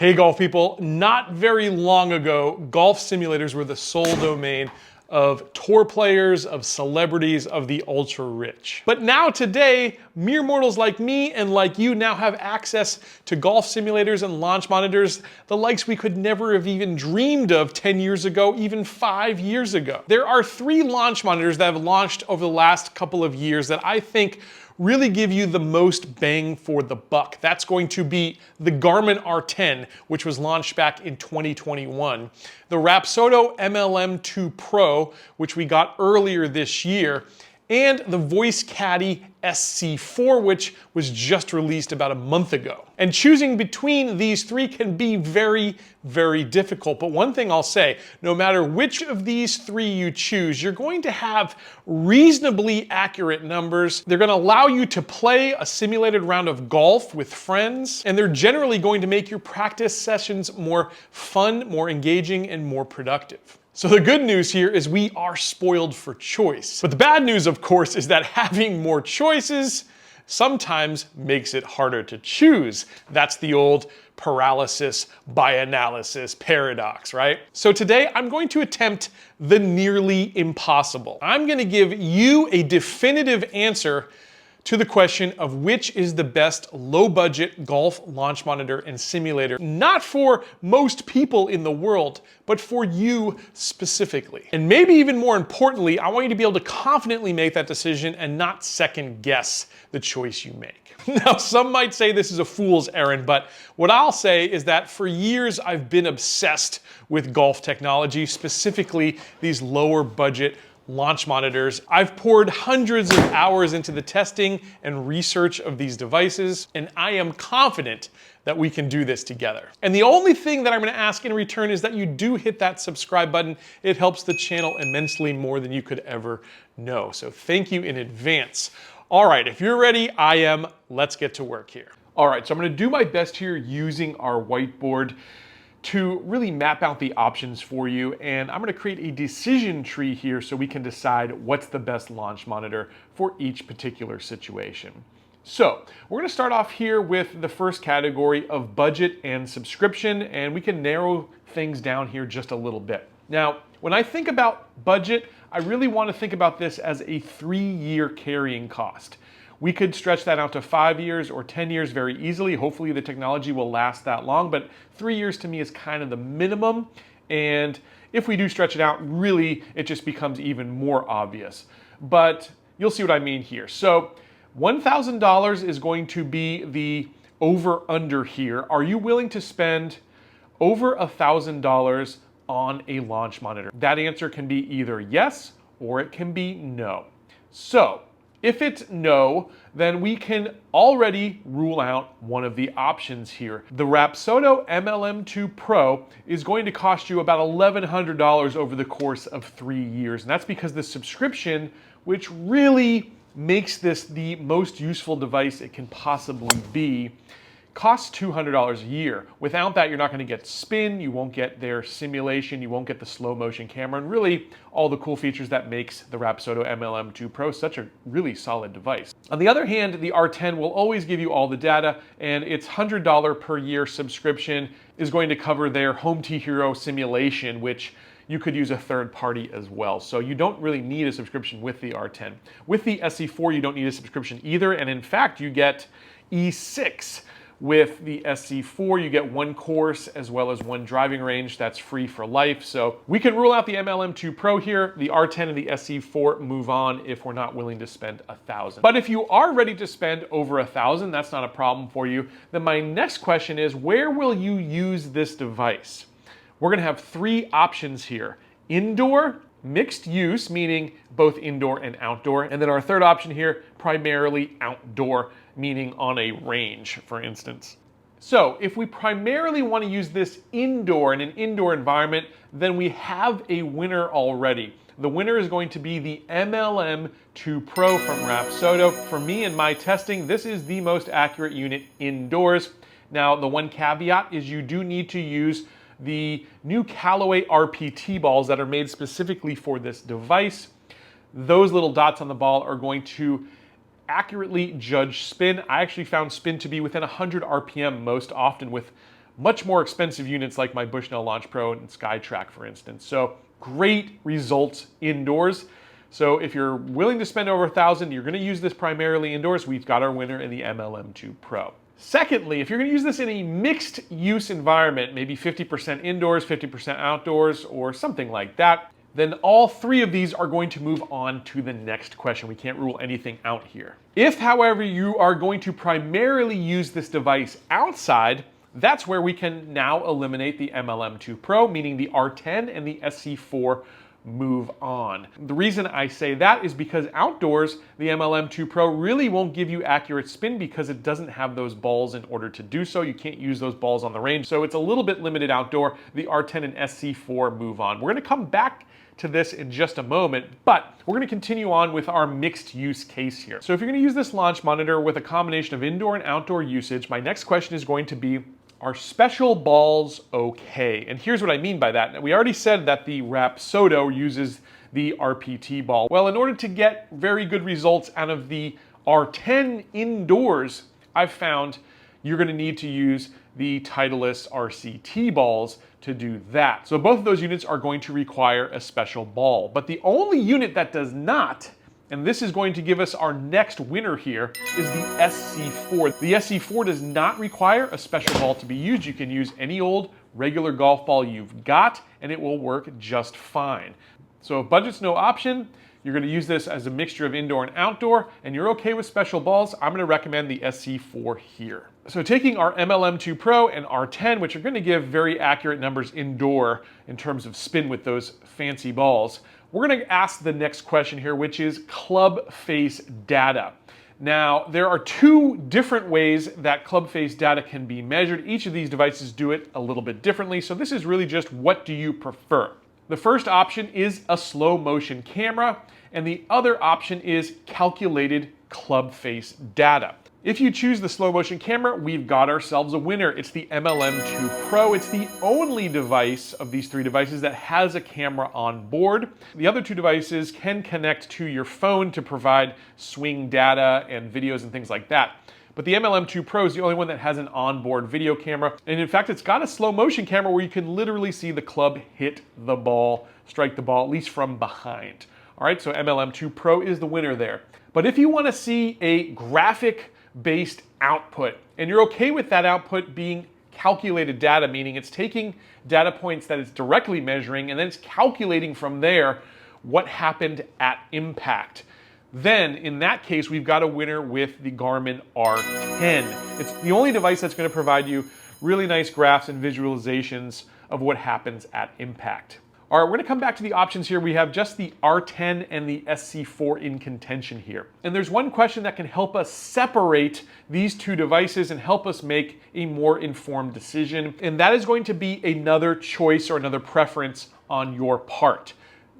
Hey golf people, not very long ago, golf simulators were the sole domain of tour players, of celebrities, of the ultra rich. But now today, mere mortals like me and like you now have access to golf simulators and launch monitors, the likes we could never have even dreamed of 10 years ago, even 5 years ago. There are 3 launch monitors that have launched over the last couple of years that I think really give you the most bang for the buck. That's going to be the Garmin R10, which was launched back in 2021, the Rapsodo MLM 2 Pro, which we got earlier this year, and the Voice Caddie SC4, which was just released about a month ago. And choosing between these 3 can be very, very difficult. But one thing I'll say, no matter which of these 3 you choose, you're going to have reasonably accurate numbers. They're gonna allow you to play a simulated round of golf with friends, and they're generally going to make your practice sessions more fun, more engaging, and more productive. So the good news here is we are spoiled for choice. But the bad news, of course, is that having more choices sometimes makes it harder to choose. That's the old paralysis by analysis paradox, right? So today I'm going to attempt the nearly impossible. I'm going to give you a definitive answer to the question of which is the best low-budget golf launch monitor and simulator, not for most people in the world, but for you specifically. And maybe even more importantly, I want you to be able to confidently make that decision and not second guess the choice you make. Now, some might say this is a fool's errand, but what I'll say is that for years I've been obsessed with golf technology, specifically these lower budget launch monitors. I've poured hundreds of hours into the testing and research of these devices, and I am confident that we can do this together. And the only thing that I'm gonna ask in return is that you do hit that subscribe button. It helps the channel immensely more than you could ever know. So thank you in advance. All right, if you're ready, I am. Let's get to work here. All right, so I'm gonna do my best here using our whiteboard to really map out the options for you, and I'm gonna create a decision tree here so we can decide what's the best launch monitor for each particular situation. So we're gonna start off here with the first category of budget and subscription, and we can narrow things down here just a little bit. Now, when I think about budget, I really wanna think about this as a 3-year carrying cost. We could stretch that out to 5 years or 10 years very easily. Hopefully the technology will last that long, but 3 years to me is kind of the minimum. And if we do stretch it out, really, it just becomes even more obvious. But you'll see what I mean here. So $1,000 is going to be the over-under here. Are you willing to spend over $1,000 on a launch monitor? That answer can be either yes or it can be no. So if it's no, then we can already rule out one of the options here. The Rapsodo MLM 2 Pro is going to cost you about $1,100 over the course of 3 years. And that's because the subscription, which really makes this the most useful device it can possibly be, costs $200 a year. Without that, you're not going to get spin, you won't get their simulation, you won't get the slow motion camera, and really all the cool features that makes the Rapsodo MLM 2 Pro such a really solid device. On the other hand, the R10 will always give you all the data, and its $100 per year subscription is going to cover their Home T Hero simulation, which you could use a third party as well. So you don't really need a subscription with the R10. With the SC4, you don't need a subscription either, and in fact, you get E6. With the SC4, you get 1 course as well as 1 driving range. That's free for life. So we can rule out the MLM 2 Pro here. The R10 and the SC4 move on if we're not willing to spend $1,000. But if you are ready to spend over $1,000, that's not a problem for you. Then my next question is, where will you use this device? We're gonna have 3 options here. Indoor, mixed use, meaning both indoor and outdoor. And then our third option here, primarily outdoor, meaning on a range, for instance. So if we primarily want to use this indoor in an indoor environment, then we have a winner already. The winner is going to be the MLM 2 Pro from Rapsodo. For me and my testing, this is the most accurate unit indoors. Now, the one caveat is you do need to use the new Callaway RPT balls that are made specifically for this device. Those little dots on the ball are going to accurately judge spin. I actually found spin to be within 100 RPM most often with much more expensive units like my Bushnell Launch Pro and SkyTrack, for instance. So great results indoors. So if you're willing to spend over $1,000, you're going to use this primarily indoors, we've got our winner in the MLM2 Pro. Secondly, if you're going to use this in a mixed use environment, maybe 50% indoors, 50% outdoors, or something like that, then all three of these are going to move on to the next question. We can't rule anything out here. If, however, you are going to primarily use this device outside, that's where we can now eliminate the MLM2 Pro, meaning the R10 and the SC4 move on. The reason I say that is because outdoors, the MLM2 Pro really won't give you accurate spin because it doesn't have those balls in order to do so. You can't use those balls on the range, so it's a little bit limited outdoor. The R10 and SC4 move on. We're going to come back to this in just a moment, but we're going to continue on with our mixed use case here. So if you're going to use this launch monitor with a combination of indoor and outdoor usage, my next question is going to be, are special balls okay? And here's what I mean by that. Now, we already said that the Rapsodo uses the RPT ball. Well, in order to get very good results out of the R10 indoors, I've found you're going to need to use the Titleist RCT balls to do that. So both of those units are going to require a special ball. But the only unit that does not, and this is going to give us our next winner here, is the SC4. The SC4 does not require a special ball to be used. You can use any old regular golf ball you've got and it will work just fine. So if budget's no option, you're going to use this as a mixture of indoor and outdoor, and you're okay with special balls, I'm going to recommend the SC4 here. So taking our MLM2 Pro and R10, which are going to give very accurate numbers indoor in terms of spin with those fancy balls, we're going to ask the next question here, which is club face data. Now, there are two different ways that club face data can be measured. Each of these devices do it a little bit differently, so this is really just what do you prefer. The first option is a slow motion camera, and the other option is calculated club face data. If you choose the slow motion camera, we've got ourselves a winner. It's the MLM2 Pro. It's the only device of these three devices that has a camera on board. The other two devices can connect to your phone to provide swing data and videos and things like that. But the MLM2 Pro is the only one that has an onboard video camera. And in fact, it's got a slow motion camera where you can literally see the club hit the ball, strike the ball, at least from behind. All right, so MLM2 Pro is the winner there. But if you want to see a graphic-based output, and you're okay with that output being calculated data, meaning it's taking data points that it's directly measuring and then it's calculating from there what happened at impact, then in that case, we've got a winner with the Garmin R10. It's the only device that's going to provide you really nice graphs and visualizations of what happens at impact. All right, we're going to come back to the options here. We have just the R10 and the SC4 in contention here. And there's one question that can help us separate these two devices and help us make a more informed decision. And that is going to be another choice or another preference on your part.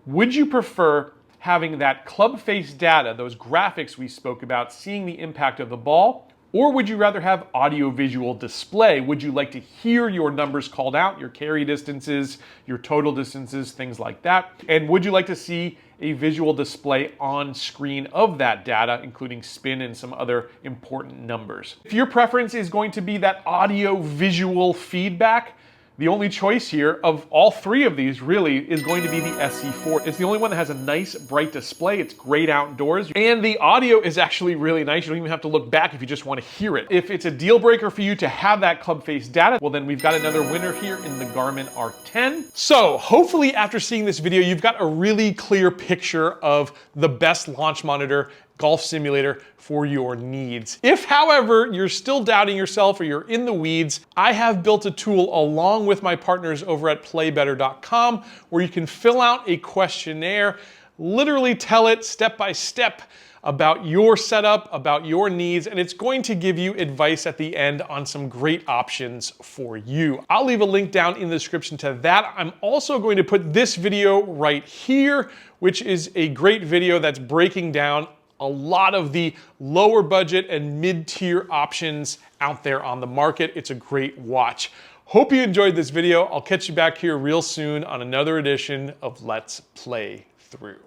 Would you prefer having that club face data, those graphics we spoke about, seeing the impact of the ball? Or would you rather have audio-visual display? Would you like to hear your numbers called out, your carry distances, your total distances, things like that? And would you like to see a visual display on screen of that data, including spin and some other important numbers? If your preference is going to be that audio-visual feedback, the only choice here of all three of these really is going to be the SC4. It's the only one that has a nice bright display. It's great outdoors. And the audio is actually really nice. You don't even have to look back if you just want to hear it. If it's a deal breaker for you to have that club face data, well then we've got another winner here in the Garmin R10. So hopefully after seeing this video, you've got a really clear picture of the best launch monitor golf simulator for your needs. If, however, you're still doubting yourself or you're in the weeds, I have built a tool along with my partners over at playbetter.com where you can fill out a questionnaire, literally tell it step by step about your setup, about your needs, and it's going to give you advice at the end on some great options for you. I'll leave a link down in the description to that. I'm also going to put this video right here, which is a great video that's breaking down a lot of the lower budget and mid-tier options out there on the market. It's a great watch. Hope you enjoyed this video. I'll catch you back here real soon on another edition of Let's Play Through.